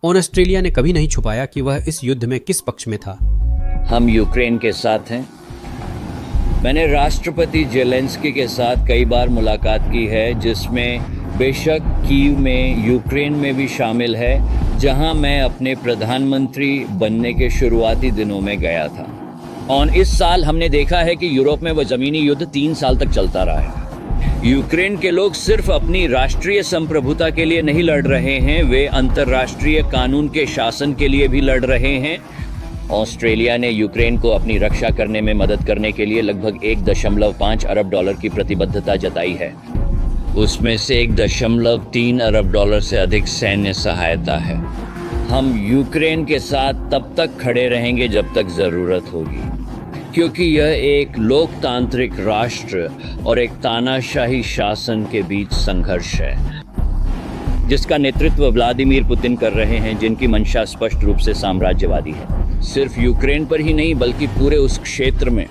Australia ने कभी नहीं छुपाया कि वह इस युद्ध में किस पक्ष में था। हम यूक्रेन के साथ हैं। मैंने राष्ट्रपति जेलेंस्की के साथ कई बार मुलाकात की है, जिसमें बेशक कीव में यूक्रेन में भी शामिल है, जहां मैं अपने प्रधानमंत्री बनने के शुरुआती दिनों में गया था। और इस साल हमने देखा है कि यूरोप में वह ज़मीनी युद्ध 3 साल तक चलता रहा है। यूक्रेन के लोग सिर्फ अपनी राष्ट्रीय संप्रभुता के लिए नहीं लड़ रहे हैं, वे अंतर्राष्ट्रीय कानून के शासन के लिए भी लड़ रहे हैं। ऑस्ट्रेलिया ने यूक्रेन को अपनी रक्षा करने में मदद करने के लिए लगभग 1.5 अरब डॉलर की प्रतिबद्धता जताई है। उसमें से 1.3 अरब डॉलर से अधिक सैन्य सहायता है। हम यूक्रेन के साथ तब तक खड़े रहेंगे जब तक ज़रूरत होगी, क्योंकि यह एक लोकतांत्रिक राष्ट्र और एक तानाशाही शासन के बीच संघर्ष है, जिसका नेतृत्व व्लादिमीर पुतिन कर रहे हैं, जिनकी मंशा स्पष्ट रूप से साम्राज्यवादी है, सिर्फ यूक्रेन पर ही नहीं बल्कि पूरे उस क्षेत्र में।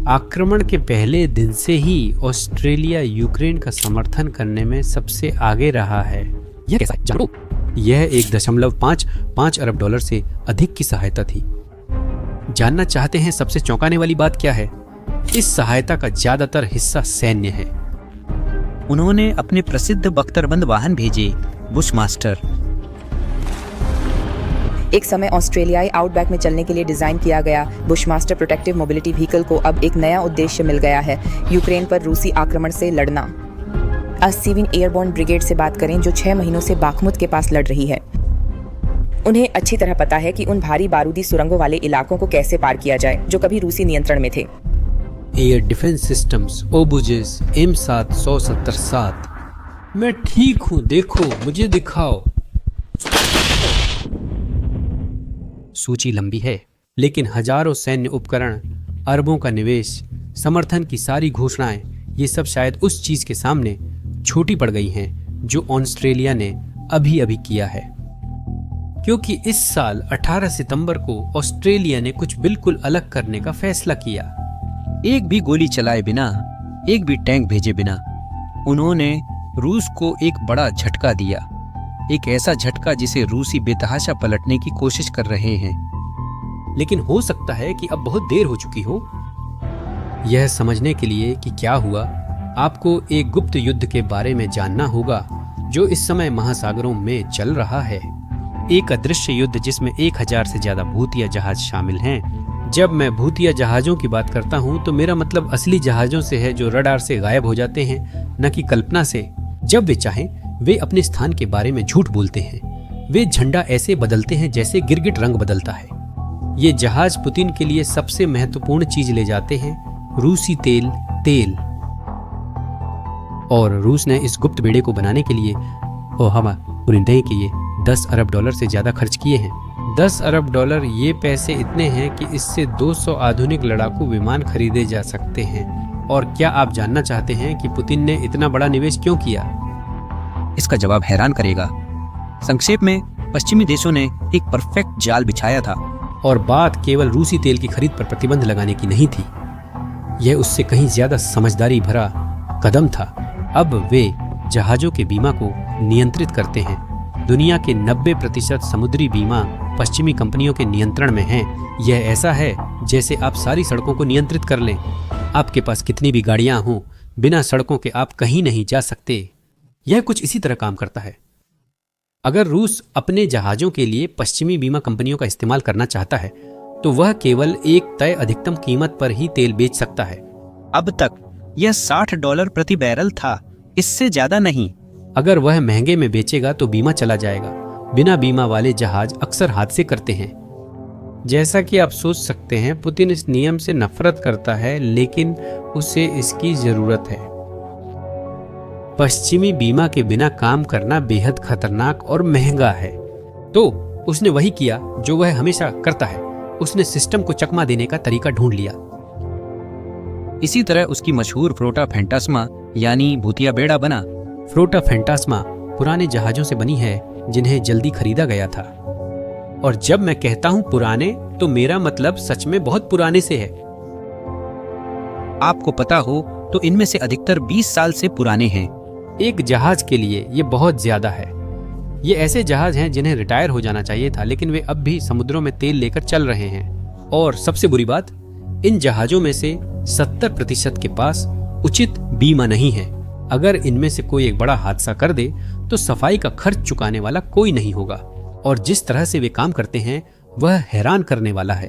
आक्रमण के पहले दिन से ही ऑस्ट्रेलिया यूक्रेन का समर्थन करने में सबसे आगे रहा है। यह कैसा है जानो? यह 1.5 अरब डॉलर से अधिक की सहायता थी। जानना चाहते हैं सबसे चौंकाने वाली बात क्या है? इस सहायता का ज्यादातर हिस्सा सैन्य है। उन्होंने अपने प्रसिद्ध बख्तरबंद वाहन भेजे, बुशमास्टर। एक समय ऑस्ट्रेलियाई आउटबैक में चलने के लिए डिजाइन किया गया बुशमास्टर प्रोटेक्टिव मोबिलिटी व्हीकल को अब एक नया उद्देश्य मिल गया है, यूक्रेन पर रूसी आक्रमण से लड़ना। 80वीं एयरबोर्न ब्रिगेड से बात करें, जो 6 महीनों से बाखमुत के पास लड़ रही है। उन्हें अच्छी तरह पता है कि उन भारी बारूदी सुरंगों वाले इलाकों को कैसे पार किया जाए, जो कभी रूसी नियंत्रण में थे। एयर डिफेंस सिस्टम्स, ओबुजेस, M777। मैं ठीक हूँ, देखो, मुझे दिखाओ। सूची लंबी है, लेकिन हजारों सैन्य उपकरण, अरबों का निवेश, समर्थन की सारी घोषणाएं, ये सब शायद उस चीज के सामने छोटी पड़ गई हैं जो ऑस्ट्रेलिया ने अभी अभी किया है। क्योंकि इस साल 18 सितंबर को ऑस्ट्रेलिया ने कुछ बिल्कुल अलग करने का फैसला किया। एक भी गोली चलाए बिना, एक भी टैंक भेजे बिना उन्होंने रूस को एक बड़ा झटका दिया, एक ऐसा झटका जिसे रूसी बेतहाशा पलटने की कोशिश कर रहे हैं। लेकिन हो सकता है कि अब बहुत देर हो चुकी हो। यह समझने के लिए कि क्या हुआ, आपको एक गुप्त युद्ध के बारे में जानना होगा जो इस समय महासागरों में चल रहा है। एक अदृश्य युद्ध जिसमें 1000 से ज्यादा भूतिया जहाज शामिल हैं। जब मैं भूतिया जहाजों की बात करता हूं तो मेरा मतलब असली जहाजों से है, जो रडार से गायब हो जाते हैं, न कि कल्पना से। जब वे चाहें वे अपने स्थान के बारे में झूठ बोलते हैं। वे झंडा ऐसे बदलते हैं जैसे गिरगिट रंग बदलता है। ये जहाज पुतिन के लिए सबसे महत्वपूर्ण चीज ले जाते हैं, रूसी तेल। और रूस ने इस गुप्त बेड़े को बनाने के लिए के लिए 10 अरब डॉलर से ज्यादा खर्च किए हैं। 10 अरब डॉलर, ये पैसे इतने हैं कि इससे 200 आधुनिक लड़ाकू विमान खरीदे जा सकते हैं। और क्या आप जानना चाहते हैं कि पुतिन ने इतना बड़ा निवेश क्यों किया? इसका जवाब हैरान करेगा। संक्षेप में, पश्चिमी देशों ने एक परफेक्ट जाल बिछाया था। और बात केवल रूसी तेल की खरीद पर प्रतिबंध लगाने की नहीं थी, यह उससे कहीं ज्यादा समझदारी भरा कदम था। अब वे जहाजों के बीमा को नियंत्रित करते हैं। दुनिया के 90% समुद्री बीमा पश्चिमी कंपनियों के नियंत्रण में हैं। यह ऐसा है जैसे आप सारी सड़कों को नियंत्रित कर लें। आपके पास कितनी भी गाड़ियां हों, बिना सड़कों के आप कहीं नहीं जा सकते। यह कुछ इसी तरह काम करता है। अगर रूस अपने जहाजों के लिए पश्चिमी बीमा कंपनियों का इस्तेमाल करना चाहता है तो वह केवल एक तय अधिकतम कीमत पर ही तेल बेच सकता है। अब तक यह $60 प्रति बैरल था, इससे ज्यादा नहीं। अगर वह महंगे में बेचेगा तो बीमा चला जाएगा। बिना बीमा वाले जहाज अक्सर हादसे करते हैं। जैसा कि आप सोच सकते हैं, पुतिन इस नियम से नफरत करता है, लेकिन उसे इसकी जरूरत है। पश्चिमी बीमा के बिना काम करना बेहद खतरनाक और महंगा है। तो उसने वही किया जो वह हमेशा करता है, उसने सिस्टम को चकमा देने का तरीका ढूंढ लिया। इसी तरह उसकी मशहूर फ्लोटा फैंटास्मा यानी भूतिया बेड़ा बना। फ्लोटा फैंटास्मा पुराने जहाजों से बनी है जिन्हें जल्दी खरीदा गया था। और जब मैं कहता हूं पुराने, तो मेरा मतलब सच में बहुत पुराने से है। आपको पता हो तो इनमें से अधिकतर 20 साल से पुराने हैं। एक जहाज के लिए ये बहुत ज्यादा है। ये ऐसे जहाज हैं जिन्हें रिटायर हो जाना चाहिए था, लेकिन वे अब भी समुद्रों में तेल लेकर चल रहे हैं। और सबसे बुरी बात, इन जहाजों में से 70% के पास उचित बीमा नहीं है। अगर इनमें से कोई एक बड़ा हादसा कर दे तो सफाई का खर्च चुकाने वाला कोई नहीं होगा। और जिस तरह से वे काम करते हैं वह हैरान करने वाला है।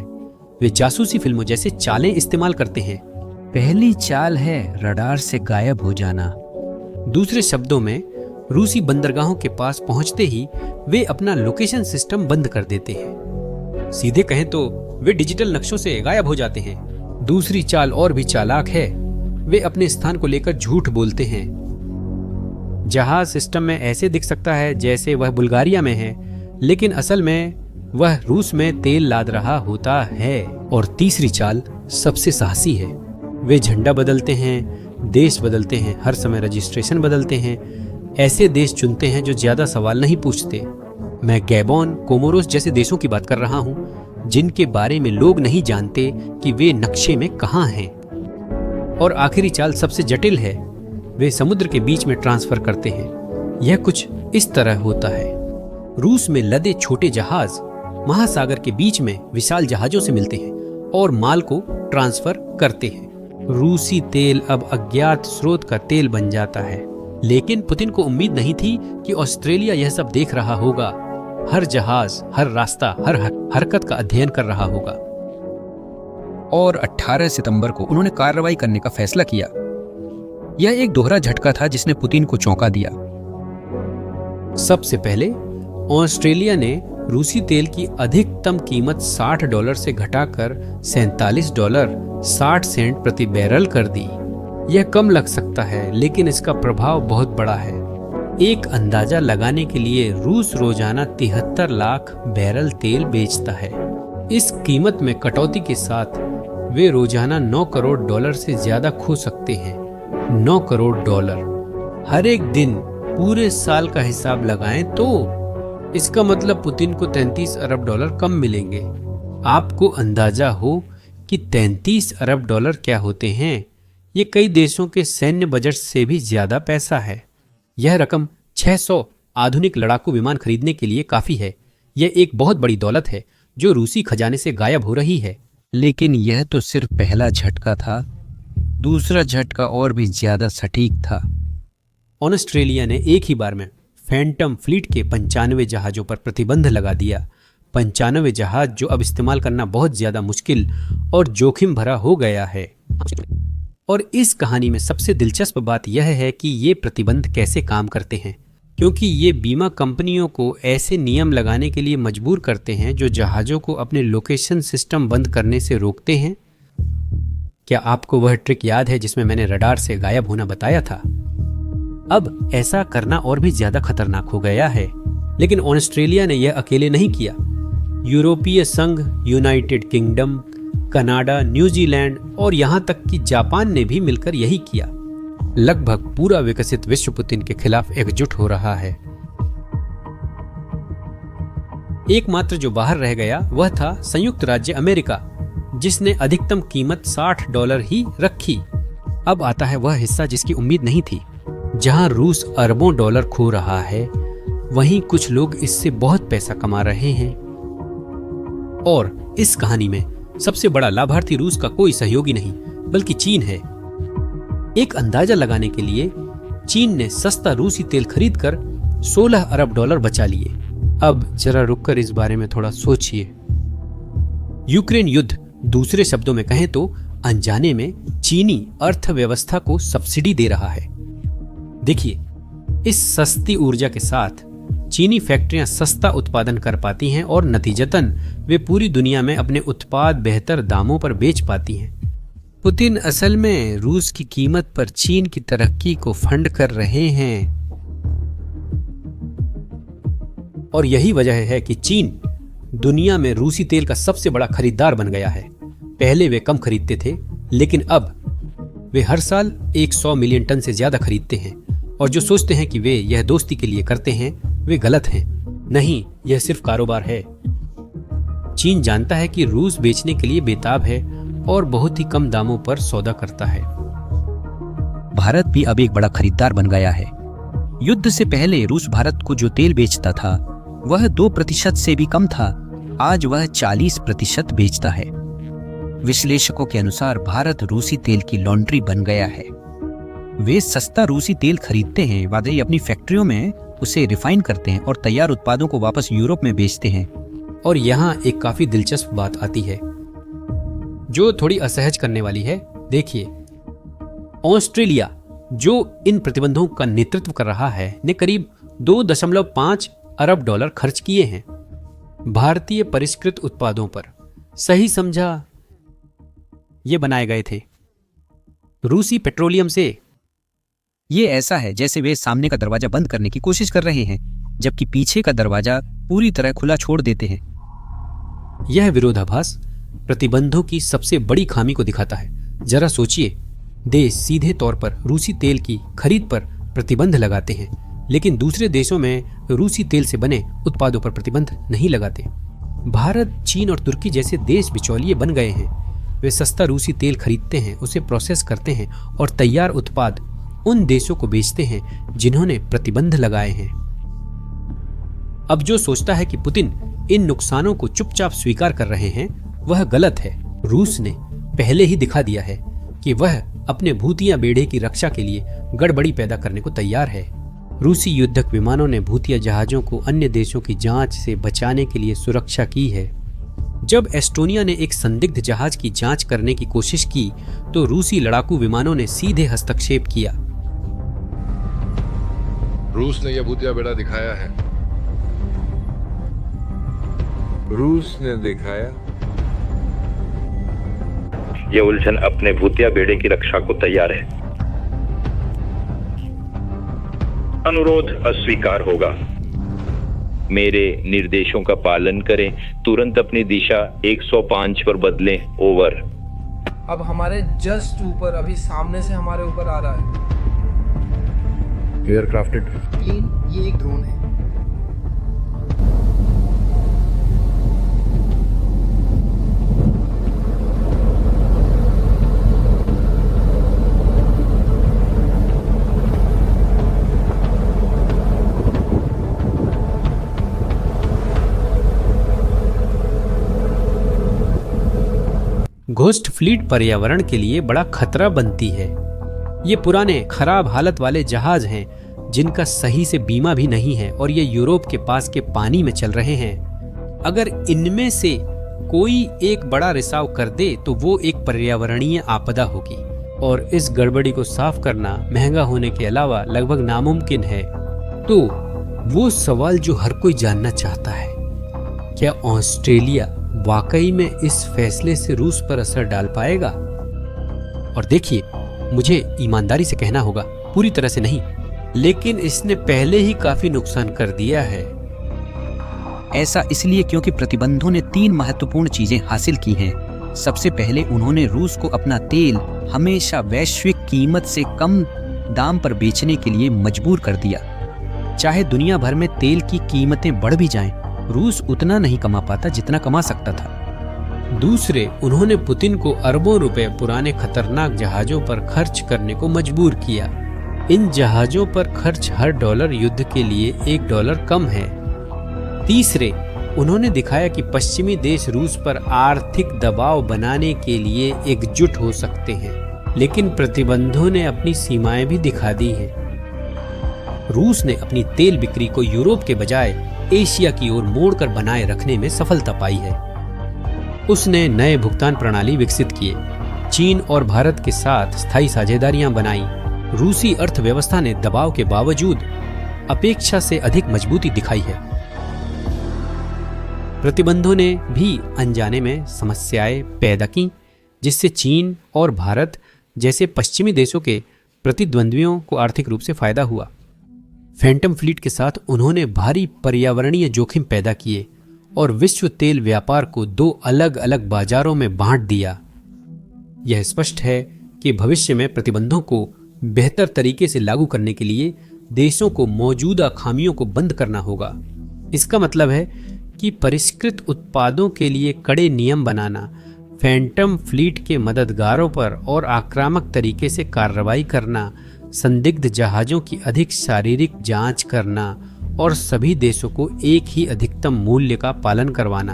वे जासूसी फिल्मों जैसे चालें इस्तेमाल करते हैं। पहली चाल है रडार से गायब हो जाना। दूसरे शब्दों में, रूसी बंदरगाहों के पास पहुंचते ही वे अपना लोकेशन सिस्टम बंद कर देते हैं। सीधे कहें तो वे डिजिटल नक्शों से गायब हो जाते हैं। दूसरी चाल और भी चालाक है। वे अपने स्थान को लेकर झूठ बोलते हैं। जहाज सिस्टम में ऐसे दिख सकता है जैसे वह बुल्गारिया में है, लेकिन असल में वह रूस में तेल लाद रहा होता है। और तीसरी चाल सबसे साहसी है। वे झंडा बदलते हैं, देश बदलते हैं, हर समय रजिस्ट्रेशन बदलते हैं, ऐसे देश चुनते हैं जो ज्यादा सवाल नहीं पूछते। मैं गैबोन, कोमोरोस जैसे देशों की बात कर रहा हूं जिनके बारे में लोग नहीं जानते कि वे नक्शे में कहां हैं। और आखिरी चाल सबसे जटिल है। वे समुद्र के बीच में ट्रांसफर करते हैं। यह कुछ इस तरह होता है। रूस में लदे छोटे जहाज महासागर के बीच में विशाल जहाजों से मिलते हैं और माल को ट्रांसफर करते हैं। रूसी तेल अब अज्ञात स्रोत का तेल बन जाता है। लेकिन पुतिन को उम्मीद नहीं थी कि ऑस्ट्रेलिया यह सब देख रहा होगा। हर जहाज, हर रास्ता, हर हरकत का अध्ययन कर रहा होगा। और 18 सितंबर को उन्होंने कार्रवाई करने का फैसला किया। यह एक दोहरा झटका था जिसने पुतिन को चौंका दिया। सबसे पहले ऑस्ट्रेलिया ने रूसी तेल की अधिकतम कीमत $60 से घटाकर $47.60 प्रति बैरल कर दी। यह कम लग सकता है, लेकिन इसका प्रभाव बहुत बड़ा है। एक अंदाजा लगाने के लिए रूस रोजाना 73 लाख बैरल तेल बेचता है। इस कीमत में कटौती के साथ वे रोजाना $9 करोड़ से ज्यादा खो सकते हैं। $9 करोड़ हर एक दिन। पूरे साल का हिसाब लगाएं तो इसका मतलब पुतिन को $33 अरब कम मिलेंगे। आपको अंदाजा हो कि $33 अरब क्या होते हैं। ये कई देशों के सैन्य बजट से भी ज्यादा पैसा है। यह रकम 600 आधुनिक लड़ाकू विमान खरीदने के लिए काफी है। यह एक बहुत बड़ी दौलत है जो रूसी खजाने से गायब हो रही है। लेकिन यह तो सिर्फ पहला झटका था। दूसरा झटका और भी ज्यादा सटीक था। ऑस्ट्रेलिया ने एक ही बार में फैंटम फ्लीट के 95 जहाजों पर प्रतिबंध लगा दिया। 95 जहाज जो अब इस्तेमाल करना बहुत ज्यादा मुश्किल और जोखिम भरा हो गया है। और इस कहानी में सबसे दिलचस्प बात यह है कि ये प्रतिबंध कैसे काम करते हैं, क्योंकि ये बीमा कंपनियों को ऐसे नियम लगाने के लिए मजबूर करते हैं जो जहाजों को अपने लोकेशन सिस्टम बंद करने से रोकते हैं। क्या आपको वह ट्रिक याद है जिसमें मैंने रडार से गायब होना बताया था? अब ऐसा करना और भी ज्यादा खतरनाक हो गया है। लेकिन ऑस्ट्रेलिया ने यह अकेले नहीं किया। यूरोपीय संघ, यूनाइटेड किंगडम, कनाडा, न्यूजीलैंड और यहां तक कि जापान ने भी मिलकर यही किया। लगभग पूरा विकसित विश्व पुतिन के खिलाफ एकजुट हो रहा है। एकमात्र जो बाहर रह गया वह था संयुक्त राज्य अमेरिका, जिसने अधिकतम कीमत $60 ही रखी। अब आता है वह हिस्सा जिसकी उम्मीद नहीं थी। जहां रूस अरबों डॉलर खो रहा है, वहीं कुछ लोग इससे बहुत पैसा कमा रहे हैं। और इस कहानी में सबसे बड़ा लाभार्थी रूस का कोई सहयोगी नहीं बल्कि चीन है। एक अंदाजा लगाने के लिए चीन ने सस्ता रूसी तेल खरीदकर $16 अरब बचा लिए। अब जरा रुककर इस बारे में थोड़ा सोचिए। यूक्रेन युद्ध, दूसरे शब्दों में कहें तो अनजाने में चीनी अर्थव्यवस्था को सब्सिडी दे रहा है। देखिए, इस सस्ती ऊर्जा के साथ चीनी फैक्ट्रियां सस्ता उत्पादन कर पाती हैं और नतीजतन वे पूरी दुनिया में अपने उत्पाद बेहतर दामों पर बेच पाती हैं। पुतिन असल में रूस की कीमत पर चीन की तरक्की को फंड कर रहे हैं। और यही वजह है कि चीन दुनिया में रूसी तेल का सबसे बड़ा खरीदार बन गया है। पहले वे कम खरीदते थे, लेकिन अब वे हर साल 100 मिलियन टन से ज्यादा खरीदते हैं। और जो सोचते हैं कि वे यह दोस्ती के लिए करते हैं, वे गलत हैं। नहीं, यह सिर्फ कारोबार है। चीन जानता है कि रूस बेचने के लिए बेताब है और बहुत ही कम दामों पर सौदा करता है। भारत भी अब एक बड़ा खरीदार बन गया है। युद्ध से पहले रूस भारत को जो तेल बेचता था वह 2% से भी कम था। आज वह 40% बेचता है। विश्लेषकों के अनुसार भारत रूसी तेल की लॉन्ड्री बन गया है। वे सस्ता रूसी तेल खरीदते हैं, वादई अपनी फैक्ट्रियों में उसे रिफाइन करते हैं और तैयार उत्पादों को वापस यूरोप में बेचते हैं। और यहाँ एक काफी दिलचस्प बात आती है जो थोड़ी असहज करने वाली है। देखिए, ऑस्ट्रेलिया जो इन प्रतिबंधों का नेतृत्व कर रहा है ने करीब 2.5 अरब डॉलर खर्च किए हैं भारतीय परिष्कृत उत्पादों पर। सही समझा, ये बनाए गए थे रूसी पेट्रोलियम से। ये ऐसा है जैसे वे सामने का दरवाजा बंद करने की कोशिश कर रहे हैं जबकि पीछे का दरवाजा पूरी तरह खुला छोड़ देते हैं। यह विरोधाभास प्रतिबंधों की सबसे बड़ी खामी को दिखाता है। जरा सोचिए, देश सीधे तौर पर रूसी तेल की खरीद पर प्रतिबंध लगाते हैं लेकिन दूसरे देशों में रूसी तेल से बने उत्पादों पर प्रतिबंध नहीं लगाते। भारत, चीन और तुर्की जैसे देश बिचौलिए बन गए हैं। वे सस्ता रूसी तेल खरीदते हैं, उसे प्रोसेस करते हैं और तैयार उत्पाद उन देशों को बेचते हैं जिन्होंने प्रतिबंध लगाए हैं। अब जो सोचता है कि पुतिन इन नुकसानों को चुपचाप स्वीकार कर रहे हैं वह गलत है। रूस ने पहले ही दिखा दिया है कि वह अपने भूतिया बेड़े की रक्षा के लिए गड़बड़ी पैदा करने को तैयार है। रूसी युद्धक विमानों ने भूतिया जहाजों को अन्य देशों की जांच से बचाने के लिए सुरक्षा की है। जब एस्टोनिया ने एक संदिग्ध जहाज की जांच करने की कोशिश की तो रूसी लड़ाकू विमानों ने सीधे हस्तक्षेप किया। रूस ने यह भूतिया बेड़ा दिखाया है। रूस ने दिखाया। ये उलझन अपने भूतिया बेड़े की रक्षा को तैयार है। अनुरोध अस्वीकार होगा। मेरे निर्देशों का पालन करें। तुरंत अपनी दिशा 105 पर बदलें। ओवर। अब हमारे जस्ट ऊपर, अभी सामने से हमारे ऊपर आ रहा है एयरक्राफ्टेड प्लेन। ये एक ड्रोन है। घोस्ट फ्लीट पर्यावरण के लिए बड़ा खतरा बनती है। ये पुराने खराब हालत वाले जहाज हैं जिनका सही से बीमा भी नहीं है और ये यूरोप के पास के पानी में चल रहे हैं। अगर इनमें से कोई एक बड़ा रिसाव कर दे तो वो एक पर्यावरणीय आपदा होगी और इस गड़बड़ी को साफ करना महंगा होने के अलावा लगभग नामुमकिन है। तो वो सवाल जो हर कोई जानना चाहता है, क्या ऑस्ट्रेलिया वाकई में इस फैसले से रूस पर असर डाल पाएगा? और देखिए, मुझे ईमानदारी से कहना होगा, पूरी तरह से नहीं, लेकिन इसने पहले ही काफी नुकसान कर दिया है। ऐसा इसलिए क्योंकि प्रतिबंधों ने 3 महत्वपूर्ण चीजें हासिल की हैं। सबसे पहले उन्होंने रूस को अपना तेल हमेशा वैश्विक कीमत से कम दाम पर बेचने के लिए मजबूर कर दिया। चाहे दुनिया भर में तेल की कीमतें बढ़ भी जाएं, रूस उतना नहीं कमा पाता जितना कमा सकता था। दूसरे, उन्होंने पुतिन को अरबों रुपए पुराने खतरनाक जहाजों पर खर्च करने को मजबूर किया। इन जहाजों पर खर्च हर डॉलर युद्ध के लिए $1 कम है। तीसरे, उन्होंने दिखाया कि पश्चिमी देश रूस पर आर्थिक दबाव बनाने के लिए एकजुट हो सकते हैं, लेकिन प्रतिबंधों ने अपनी सीमाएं भी दिखा दी हैं। रूस ने अपनी तेल बिक्री को यूरोप के बजाय एशिया की ओर मोड़कर बनाए रखने में सफलता पाई है। उसने नए भुगतान प्रणाली विकसित किए, चीन और भारत के साथ स्थायी साझेदारियां बनाई। रूसी अर्थव्यवस्था ने दबाव के बावजूद अपेक्षा से अधिक मजबूती दिखाई है। प्रतिबंधों ने भी अनजाने में समस्याएं पैदा की, जिससे चीन और भारत जैसे पश्चिमी देशों के प्रतिद्वंद्वियों को आर्थिक रूप से फायदा हुआ। फैंटम फ्लीट के साथ उन्होंने भारी पर्यावरणीय जोखिम पैदा किए और विश्व तेल व्यापार को 2 अलग अलग बाजारों में बांट दिया। यह स्पष्ट है कि भविष्य में प्रतिबंधों को बेहतर तरीके से लागू करने के लिए देशों को मौजूदा खामियों को बंद करना होगा। इसका मतलब है कि परिष्कृत उत्पादों के लिए कड़े नियम बनाना, फैंटम फ्लीट के मददगारों पर और आक्रामक तरीके से कार्रवाई करना, संदिग्ध जहाजों की अधिक शारीरिक जांच करना और सभी देशों को एक ही अधिकतम मूल्य का पालन करवाना।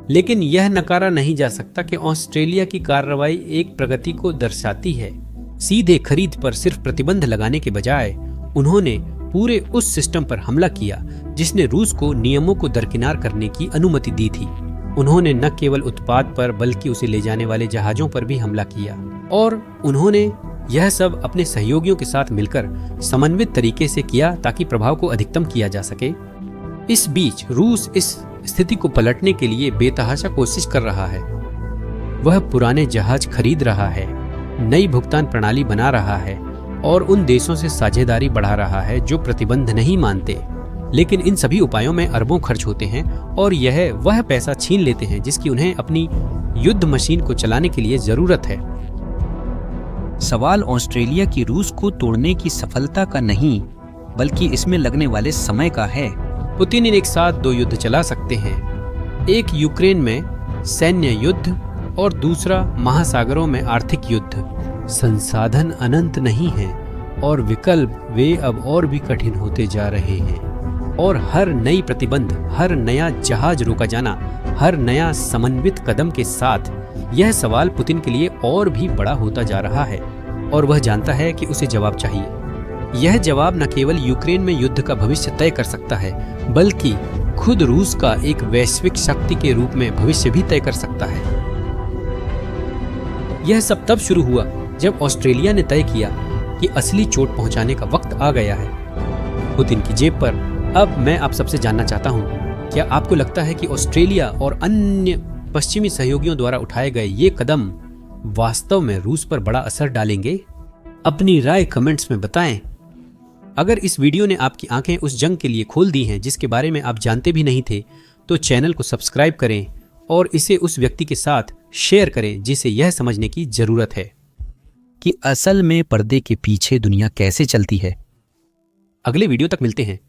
लेकिन यह नकारा नहीं जा सकता कि ऑस्ट्रेलिया की कार्रवाई एक प्रगति को दर्शाती है। सीधे खरीद पर सिर्फ प्रतिबंध लगाने के बजाय उन्होंने पूरे उस सिस्टम पर हमला किया जिसने रूस को नियमों को दरकिनार करने की अनुमति दी थी। उन्होंने न केवल उत्पाद पर बल्कि उसे ले जाने वाले जहाजों पर भी हमला किया, और उन्होंने यह सब अपने सहयोगियों के साथ मिलकर समन्वित तरीके से किया ताकि प्रभाव को अधिकतम किया जा सके। इस बीच रूस इस स्थिति को पलटने के लिए बेतहाशा कोशिश कर रहा है। वह पुराने जहाज खरीद रहा है, नई भुगतान प्रणाली बना रहा है और उन देशों से साझेदारी बढ़ा रहा है जो प्रतिबंध नहीं मानते। लेकिन इन सभी उपायों में अरबों खर्च होते हैं और यह वह पैसा छीन लेते हैं जिसकी उन्हें अपनी युद्ध मशीन को चलाने के लिए जरूरत है। सवाल ऑस्ट्रेलिया की रूस को तोड़ने की सफलता का नहीं, बल्कि इसमें लगने वाले समय का है। पुतिन एक साथ 2 युद्ध चला सकते हैं, एक यूक्रेन में सैन्य युद्ध और दूसरा महासागरों में आर्थिक युद्ध। संसाधन अनंत नहीं हैं और विकल्प वे अब और भी कठिन होते जा रहे हैं, और हर नई प्रतिबंध, हर नया जहाज रोका जाना, हर नया समन्वित कदम के साथ यह सवाल पुतिन के लिए और भी बड़ा होता जा रहा है, और वह जानता है कि उसे जवाब चाहिए। यह जवाब न केवल यूक्रेन में युद्ध का भविष्य तय कर सकता है, बल्कि खुद रूस का एक वैश्विक शक्ति के रूप में भविष्य भी तय कर सकता है। यह सब तब शुरू हुआ जब ऑस्ट्रेलिया ने तय किया कि असली चोट पहुंचाने का वक्त आ गया है पुतिन की जेब पर। अब मैं आप सबसे जानना चाहता हूं, क्या आपको लगता है कि ऑस्ट्रेलिया और अन्य पश्चिमी सहयोगियों द्वारा उठाए गए ये कदम वास्तव में रूस पर बड़ा असर डालेंगे? अपनी राय कमेंट्स में बताएं। अगर इस वीडियो ने आपकी आंखें उस जंग के लिए खोल दी हैं जिसके बारे में आप जानते भी नहीं थे, तो चैनल को सब्सक्राइब करें और इसे उस व्यक्ति के साथ शेयर करें जिसे यह समझने की जरूरत है कि असल में पर्दे के पीछे दुनिया कैसे चलती है। अगले वीडियो तक मिलते हैं।